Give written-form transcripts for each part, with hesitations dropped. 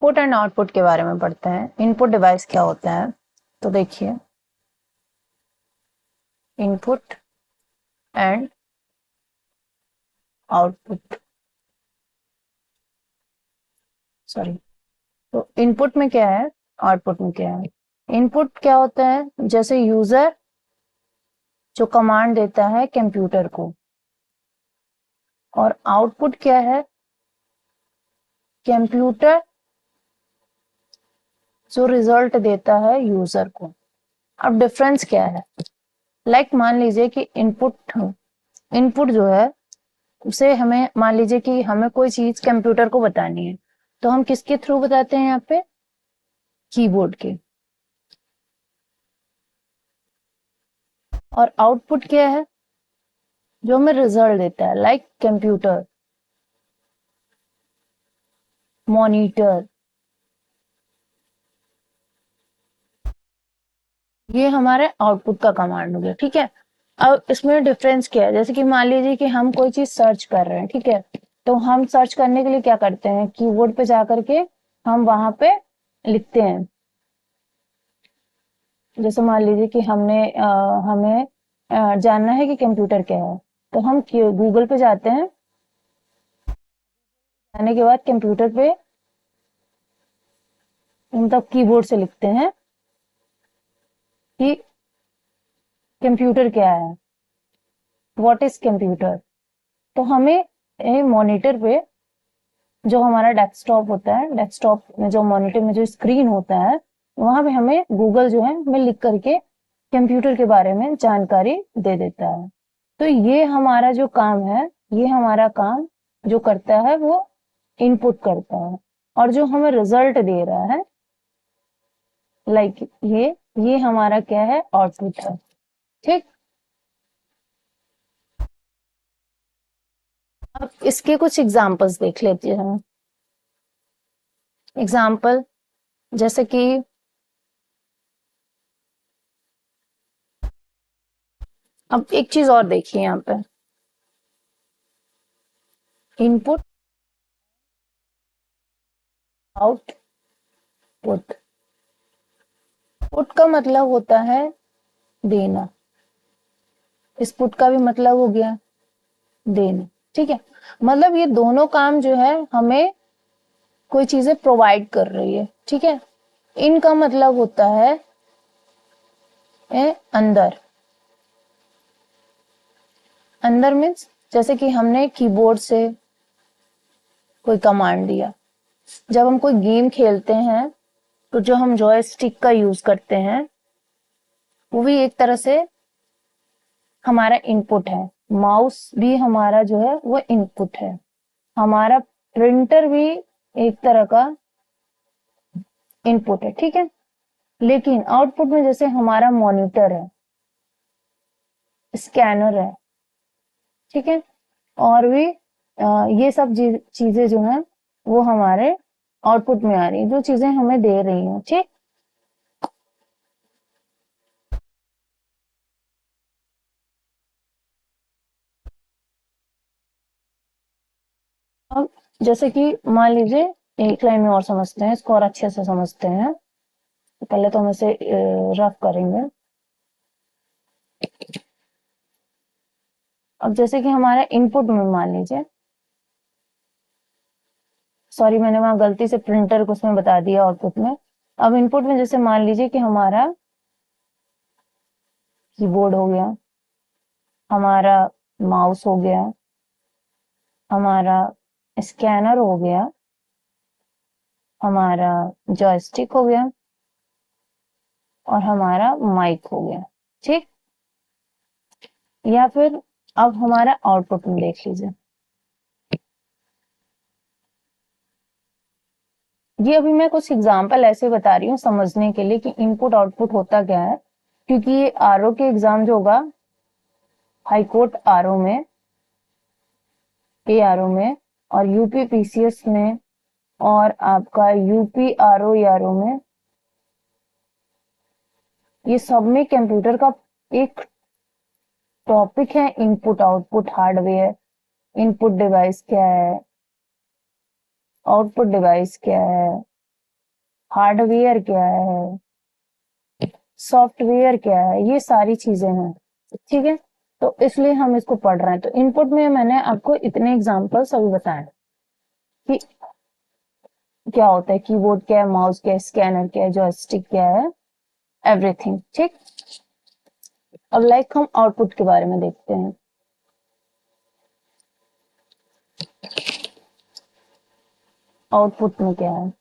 Input and output के बारे में पढ़ते हैं। इनपुट डिवाइस क्या होता है, तो देखिए इनपुट एंड आउटपुट, सॉरी, तो इनपुट में क्या है, आउटपुट में क्या है। इनपुट क्या होता है, जैसे यूजर जो कमांड देता है कंप्यूटर को, और आउटपुट क्या है, कंप्यूटर जो रिजल्ट देता है यूजर को। अब डिफरेंस क्या है, लाइक मान लीजिए कि इनपुट जो है उसे हमें, मान लीजिए कि हमें कोई चीज कंप्यूटर को बतानी है, तो हम किसके थ्रू बताते हैं, यहाँ पे कीबोर्ड के। और आउटपुट क्या है, जो हमें रिजल्ट देता है, लाइक कंप्यूटर, मॉनिटर, ये हमारे आउटपुट का कमांड हो गया। ठीक है, अब इसमें डिफरेंस क्या है, जैसे कि मान लीजिए कि हम कोई चीज सर्च कर रहे हैं, ठीक है, तो हम सर्च करने के लिए क्या करते हैं, कीबोर्ड पे जाकर के हम वहां पे लिखते हैं। जैसे मान लीजिए कि हमें जानना है कि कंप्यूटर क्या है, तो हम गूगल पे जाते हैं, जाने के बाद कंप्यूटर पे मतलब कीबोर्ड से लिखते हैं कि कंप्यूटर क्या है, व्हाट इज कंप्यूटर। तो हमें मॉनिटर पे, जो हमारा डेस्कटॉप होता है, डेस्कटॉप में जो मॉनिटर में जो स्क्रीन होता है, वहां पे हमें गूगल जो है हमें लिख करके कंप्यूटर के बारे में जानकारी दे देता है। तो ये हमारा जो काम है, ये हमारा काम जो करता है वो इनपुट करता है, और जो हमें रिजल्ट दे रहा है, लाइक ये हमारा क्या है, आउटपुट है। ठीक, अब इसके कुछ एग्जांपल्स देख लेते हैं। एग्जांपल जैसे कि अब एक चीज और देखिए यहाँ पे, इनपुट आउटपुट। पुट का मतलब होता है देना, इस पुट का भी मतलब हो गया देना। ठीक है, मतलब ये दोनों काम जो है हमें कोई चीजें प्रोवाइड कर रही है। ठीक है, इनका मतलब होता है अंदर। अंदर मीन्स जैसे कि हमने कीबोर्ड से कोई कमांड दिया, जब हम कोई गेम खेलते हैं तो जो हम जॉयस्टिक का यूज करते हैं वो भी एक तरह से हमारा इनपुट है। माउस भी हमारा जो है वो इनपुट है। हमारा प्रिंटर भी एक तरह का इनपुट है। ठीक है, लेकिन आउटपुट में जैसे हमारा मॉनिटर है, स्कैनर है, ठीक है, और भी ये सब चीजें जो हैं वो हमारे आउटपुट में आ रही है, जो चीजें हमें दे रही हैं। ठीक, अब जैसे कि मान लीजिए एक लाइन में और समझते हैं, इसको और अच्छे से समझते हैं। तो पहले तो हम इसे रफ करेंगे। अब जैसे कि हमारा इनपुट में मान लीजिए, सॉरी मैंने वहां गलती से प्रिंटर को उसमें बता दिया आउटपुट में। अब इनपुट में जैसे मान लीजिए कि हमारा कीबोर्ड हो गया, हमारा माउस हो गया, हमारा स्कैनर हो गया, हमारा जॉयस्टिक हो गया, और हमारा माइक हो गया। ठीक, या फिर अब हमारा आउटपुट में देख लीजिए। ये अभी मैं कुछ एग्जांपल ऐसे बता रही हूँ समझने के लिए कि इनपुट आउटपुट होता क्या है, क्योंकि ये आरओ के एग्जाम जो होगा, हाई कोर्ट आरओ में, एआरओ में, और यूपी पीसीएस में, और आपका यूपी आरओ में, ये सब में कंप्यूटर का एक टॉपिक है input output hardware. Input device क्या है, आउटपुट डिवाइस क्या है, हार्डवेयर क्या है, सॉफ्टवेयर क्या है, ये सारी चीजें हैं। ठीक है, तो इसलिए हम इसको पढ़ रहे हैं। तो इनपुट में मैंने आपको इतने एग्जांपल्स अभी बताए कि क्या होता है, कीबोर्ड क्या है, माउस क्या है, स्कैनर क्या है, जॉयस्टिक क्या है, एवरीथिंग। ठीक, अब लाइक हम आउटपुट के बारे में देखते हैं। आउटपुट में क्या है,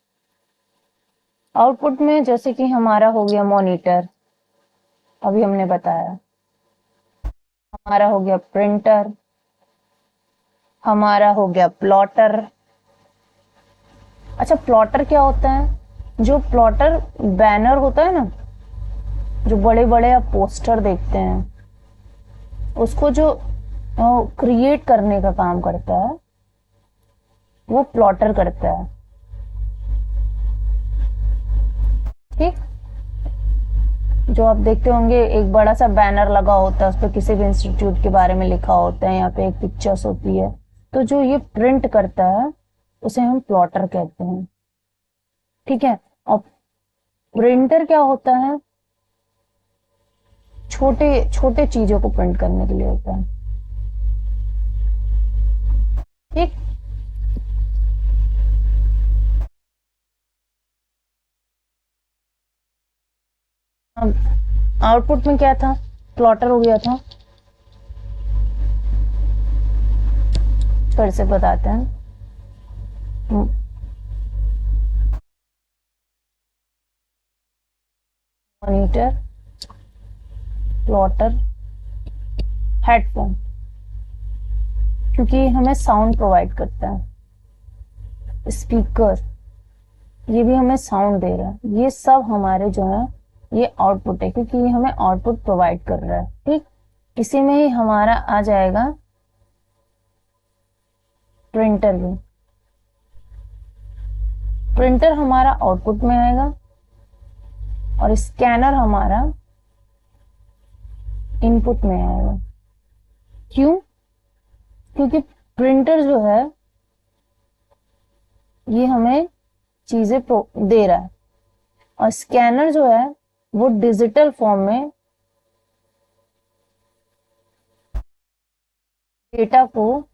आउटपुट में जैसे कि हमारा हो गया मॉनिटर, अभी हमने बताया, हमारा हो गया प्रिंटर, हमारा हो गया प्लॉटर। अच्छा, प्लॉटर क्या होता है, जो प्लॉटर बैनर होता है ना, जो बड़े बड़े आप पोस्टर देखते हैं, उसको जो क्रिएट करने का काम करता है वो प्लॉटर करता है। ठीक, जो आप देखते होंगे एक बड़ा सा बैनर लगा होता है, उस पर किसी भी इंस्टीट्यूट के बारे में लिखा होता है, यहाँ पे एक पिक्चर्स होती है, तो जो ये प्रिंट करता है उसे हम प्लॉटर कहते हैं। ठीक है, और प्रिंटर क्या होता है, छोटे छोटे चीजों को प्रिंट करने के लिए होता है। ठीक, अब आउटपुट में क्या था, प्लॉटर हो गया था। फिर से बताते हैं, मॉनिटर, प्लॉटर, हेडफोन, क्योंकि हमें साउंड प्रोवाइड करता है, स्पीकर, ये भी हमें साउंड दे रहा है, ये सब हमारे जो है ये आउटपुट है, क्योंकि ये हमें आउटपुट प्रोवाइड कर रहा है। ठीक, इसी में ही हमारा आ जाएगा प्रिंटर भी, प्रिंटर हमारा आउटपुट में आएगा और स्कैनर हमारा इनपुट में आएगा। क्यों, क्योंकि प्रिंटर जो है ये हमें चीजें दे रहा है, और स्कैनर जो है वो डिजिटल फॉर्म में डेटा को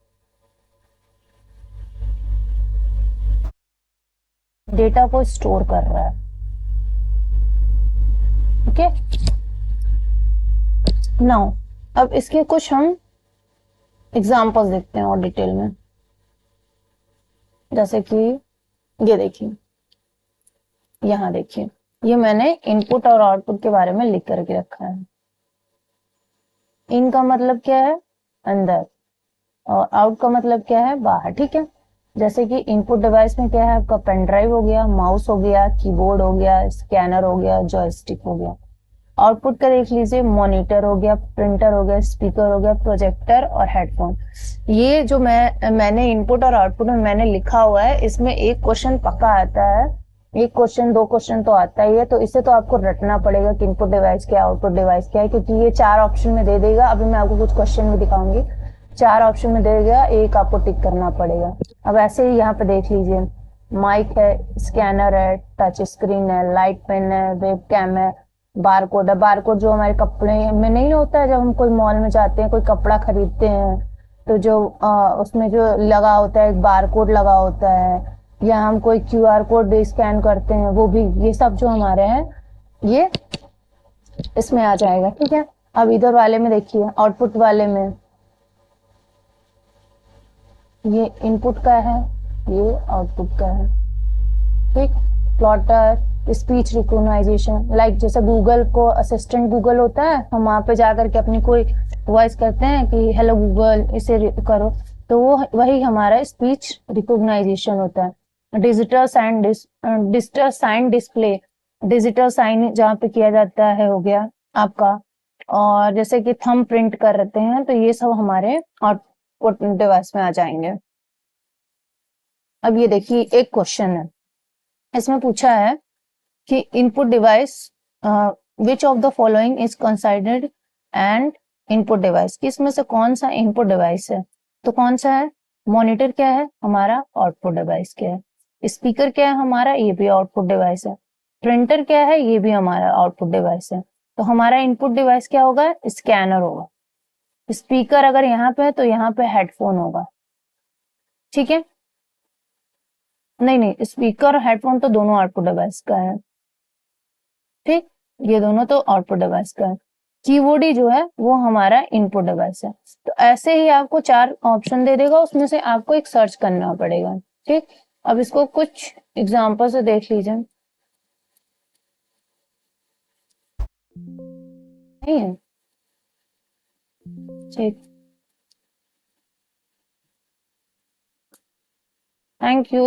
स्टोर कर रहा है। ओके, नाउ अब इसके कुछ हम एग्जांपल्स देखते हैं और डिटेल में। जैसे कि ये देखिए, यहाँ देखिए, ये मैंने इनपुट और आउटपुट के बारे में लिख करके रखा है। इन का मतलब क्या है, अंदर, और आउट का मतलब क्या है, बाहर। ठीक है, जैसे कि इनपुट डिवाइस में क्या है, आपका पेन ड्राइव हो गया, माउस हो गया, कीबोर्ड हो गया, स्कैनर हो गया, जॉयस्टिक हो गया। आउटपुट का देख लीजिए, मॉनिटर हो गया, प्रिंटर हो गया, स्पीकर हो गया, प्रोजेक्टर और हेडफोन। ये जो मैंने इनपुट और आउटपुट में मैंने लिखा हुआ है, इसमें एक क्वेश्चन पक्का आता है, एक क्वेश्चन दो क्वेश्चन तो आता ही है, तो इसे तो आपको रटना पड़ेगा कि इनपुट डिवाइस क्या है, आउटपुट डिवाइस क्या है, क्योंकि ये 4 ऑप्शन में दे देगा। अभी मैं आपको कुछ क्वेश्चन भी दिखाऊंगी, 4 ऑप्शन में दे देगा, एक आपको टिक करना पड़ेगा। अब ऐसे ही यहाँ पे देख लीजिए, माइक है, स्कैनर है, टच स्क्रीन है, लाइट पेन है, वेब कैम है, बारकोड है। बारकोड जो हमारे कपड़े में नहीं होता है, जब हम कोई मॉल में जाते हैं, कोई कपड़ा खरीदते हैं, तो जो उसमें जो लगा होता है, एक बारकोड लगा होता है, या हम कोई क्यूआर कोड स्कैन करते हैं, वो भी, ये सब जो हमारे हैं ये इसमें आ जाएगा। ठीक है, अब इधर वाले में देखिए, आउटपुट वाले में ये इनपुट का है, ये आउटपुट का है। ठीक, प्लॉटर, स्पीच रिकॉग्नाइजेशन, लाइक जैसे गूगल को असिस्टेंट गूगल होता है, हम वहां पे जाकर के अपनी कोई वॉइस करते हैं कि हेलो गूगल इसे करो, तो वो वही हमारा स्पीच रिकॉग्नाइजेशन होता है। Digital sign display, digital sign जहाँ पे किया जाता है हो गया आपका, और जैसे कि थंब प्रिंट कर रहे हैं, तो ये सब हमारे आउटपुट डिवाइस में आ जाएंगे। अब ये देखिए, एक क्वेश्चन है, इसमें पूछा है कि input device which of the following is considered and input device, किसमें से कौन सा इनपुट डिवाइस है, तो कौन सा है, मॉनिटर क्या है हमारा, आउटपुट डिवाइस क्या है, स्पीकर क्या है हमारा, ये भी आउटपुट डिवाइस है, प्रिंटर क्या है, ये भी हमारा आउटपुट डिवाइस है। तो हमारा इनपुट डिवाइस क्या होगा, स्कैनर होगा। स्पीकर अगर यहाँ पे है तो यहाँ पे हेडफोन होगा, ठीक है। नहीं नहीं, स्पीकर और हेडफोन तो दोनों आउटपुट डिवाइस का है, ठीक। ये दोनों तो आउटपुट डिवाइस का है। कीबोर्ड ही जो है वो हमारा इनपुट डिवाइस है। तो ऐसे ही आपको 4 ऑप्शन दे देगा, उसमें से आपको एक सर्च करना पड़ेगा, ठीक। अब इसको कुछ एग्जांपल से देख लीजिए। नहीं है, ठीक। Thank you.